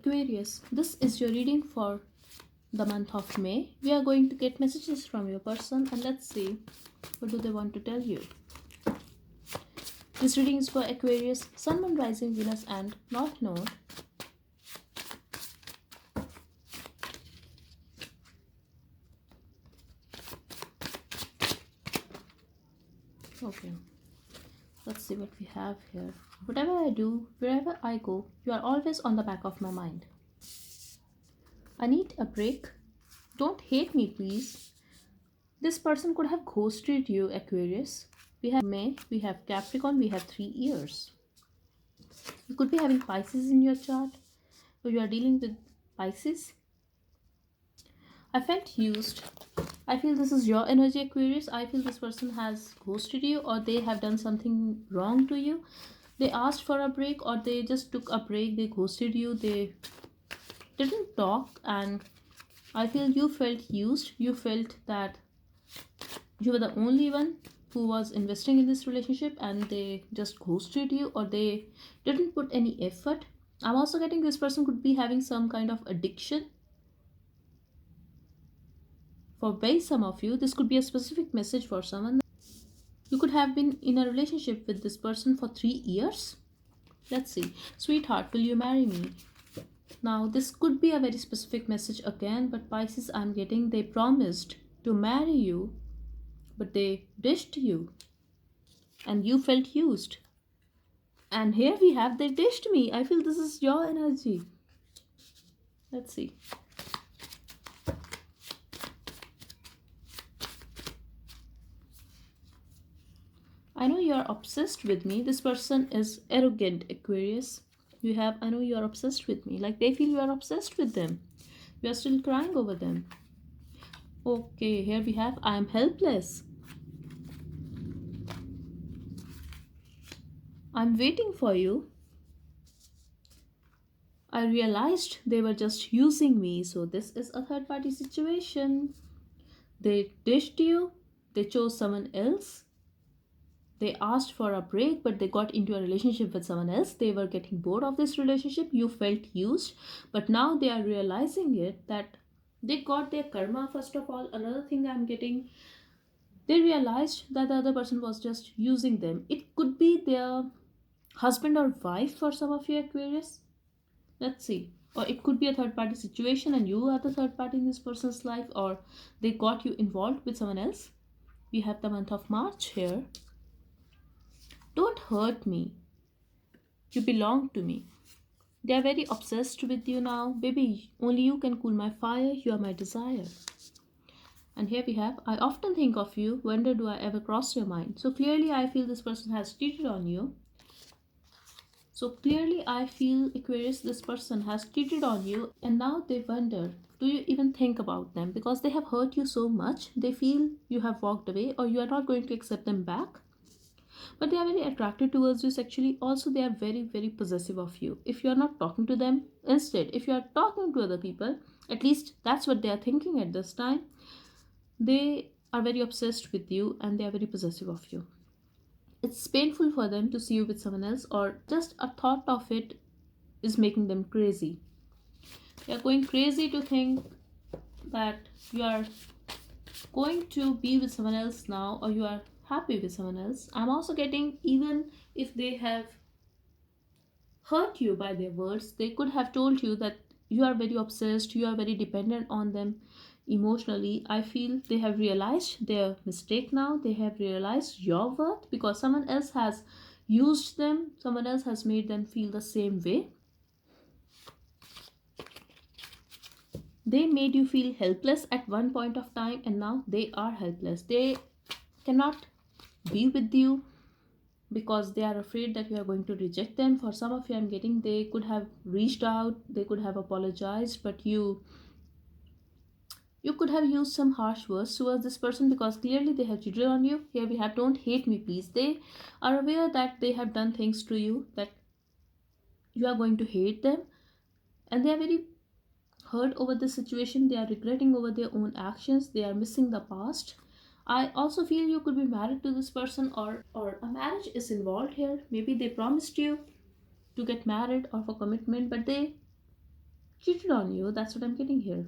Aquarius, this is your reading for the month of May. We are going to get messages from your person and let's see what do they want to tell you. This reading is for Aquarius, Sun, Moon, Rising, Venus and North Node. Okay, let's see what we have here. Whatever I do, wherever I go, you are always on the back of my mind. I need a break. Don't hate me, please. This person could have ghosted you, Aquarius. We have May, we have Capricorn, we have 3 years. You could be having Pisces in your chart, so you are dealing with Pisces. I felt used. I feel this is your energy, Aquarius. I feel this person has ghosted you or they have done something wrong to you. They asked for a break or they just took a break. They ghosted you. They didn't talk and I feel you felt used. You felt that you were the only one who was investing in this relationship and they just ghosted you or they didn't put any effort. I'm also getting this person could be having some kind of addiction. For very some of you, this could be a specific message for someone. You could have been in a relationship with this person for 3 years. Let's see. Sweetheart, will you marry me? Now, this could be a very specific message again, but Pisces, I'm getting they promised to marry you, but they dished you and you felt used. And here we have they dished me. I feel this is your energy. Let's see. I know you are obsessed with me. This person is arrogant, Aquarius. You have, I know you are obsessed with me. Like they feel you are obsessed with them. You are still crying over them. Okay, here we have, I am helpless. I'm waiting for you. I realized they were just using me. So this is a third party situation. They dished you. They chose someone else. They asked for a break, but they got into a relationship with someone else. They were getting bored of this relationship. You felt used, but now they are realizing it that they got their karma. First of all, another thing I'm getting, they realized that the other person was just using them. It could be their husband or wife for some of you, Aquarius. Let's see. Or it could be a third party situation and you are the third party in this person's life, or they got you involved with someone else. We have the month of March here. Don't hurt me. You belong to me. They are very obsessed with you now. Baby, only you can cool my fire. You are my desire. And here we have, I often think of you. Wonder do I ever cross your mind? So clearly I feel this person has cheated on you. So clearly I feel, Aquarius, this person has cheated on you. And now they wonder, do you even think about them? Because they have hurt you so much. They feel you have walked away or you are not going to accept them back. But they are very attracted towards you sexually. Also, they are very, very possessive of you. If you are not talking to them, instead, if you are talking to other people, at least that's what they are thinking at this time. They are very obsessed with you and they are very possessive of you. It's painful for them to see you with someone else, or just a thought of it is making them crazy. They are going crazy to think that you are going to be with someone else now, or you are happy with someone else. I'm also getting, even if they have hurt you by their words, they could have told you that you are very obsessed, you are very dependent on them emotionally. I feel they have realized their mistake now. They have realized your worth because someone else has used them, someone else has made them feel the same way. They made you feel helpless at one point of time and now they are helpless. They cannot be with you because they are afraid that you are going to reject them. For some of you, I'm getting they could have reached out, they could have apologized, but you could have used some harsh words towards this person because clearly they have cheated on you. Here we have, don't hate me, please. They are aware that they have done things to you that you are going to hate them, and they are very hurt over this situation. They are regretting over their own actions. They are missing the past. I also feel you could be married to this person, or a marriage is involved here. Maybe they promised you to get married or for commitment, but they cheated on you. That's what I'm getting here.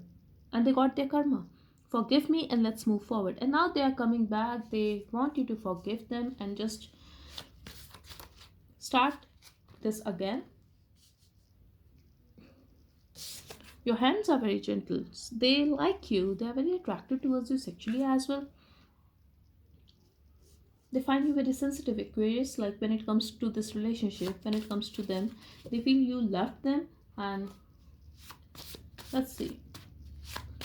And they got their karma. Forgive me and let's move forward. And now they are coming back. They want you to forgive them and just start this again. Your hands are very gentle. They like you. They are very attracted towards you sexually as well. They find you very sensitive, Aquarius. Like when it comes to this relationship, when it comes to them, they feel you loved them. And let's see.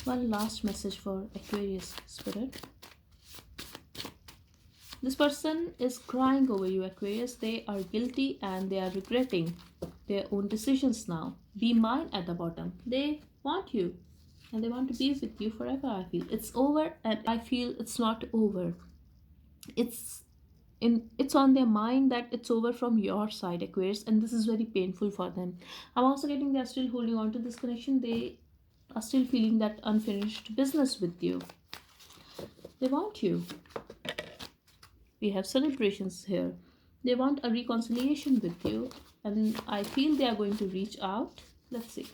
One last message for Aquarius spirit. This person is crying over you, Aquarius. They are guilty and they are regretting their own decisions now. Be mine at the bottom. They want you and they want to be with you forever. I feel it's over, and I feel it's not over. It's it's on their mind that it's over from your side, Aquarius, and this is very painful for them. I'm also getting they're still holding on to this connection. They are still feeling that unfinished business with you. They want you. We have celebrations here. They want a reconciliation with you, and I feel they are going to reach out. Let's see.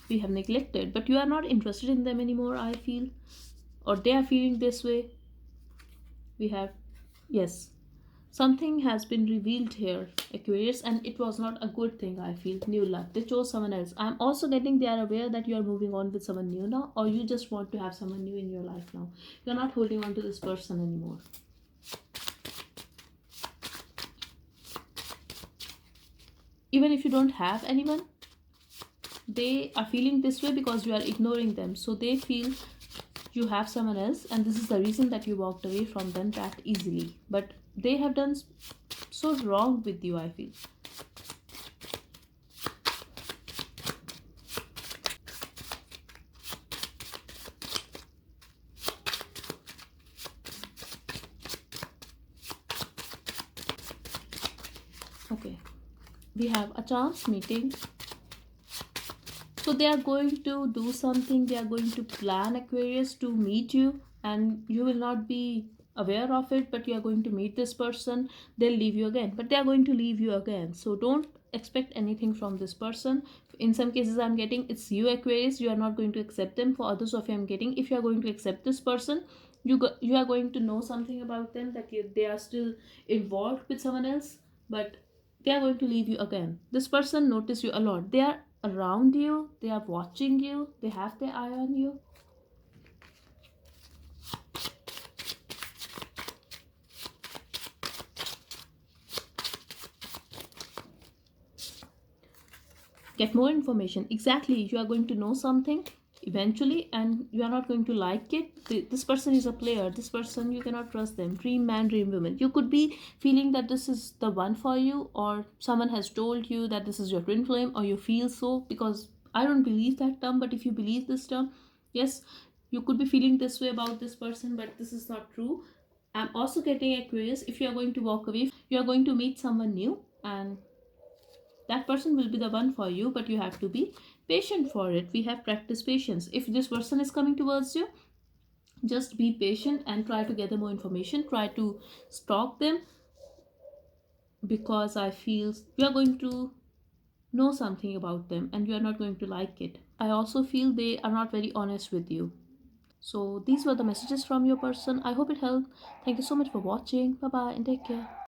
We have neglected, but you are not interested in them anymore, I feel, or they are feeling this way. We have, yes, something has been revealed here, Aquarius, and it was not a good thing. I feel new love. They chose someone else. I'm also getting they are aware that you are moving on with someone new now, or you just want to have someone new in your life now. You're not holding on to this person anymore. Even if you don't have anyone, they are feeling this way because you are ignoring them. So they feel you have someone else, and this is the reason that you walked away from them that easily. But they have done so wrong with you, I feel. Okay, we have a chance meeting. So they are going to do something. They are going to plan, Aquarius, to meet you, and you will not be aware of it, but you are going to meet this person. They'll leave you again, but they are going to leave you again. So don't expect anything from this person. In some cases I'm getting it's you, Aquarius. You are not going to accept them. For others of you I'm getting if you are going to accept this person, you are going to know something about them, that they are still involved with someone else, but they are going to leave you again. This person notice you a lot. They are around you, they are watching you, they have their eye on you. Get more information. Exactly, you are going to know something eventually, and you are not going to like it. This person is a player. This person, you cannot trust them. Dream man, dream woman. You could be feeling that this is the one for you, or someone has told you that this is your twin flame, or you feel so, because I don't believe that term, but if you believe this term, yes, you could be feeling this way about this person, but this is not true. I'm also getting Aquarius. If you are going to walk away, you are going to meet someone new, and that person will be the one for you, but you have to be patient for it. We have practice patience. If this person is coming towards you, just be patient and try to gather more information. Try to stalk them, because I feel you are going to know something about them and you are not going to like it. I also feel they are not very honest with you. So these were the messages from your person. I hope it helped. Thank you so much for watching. Bye bye and take care.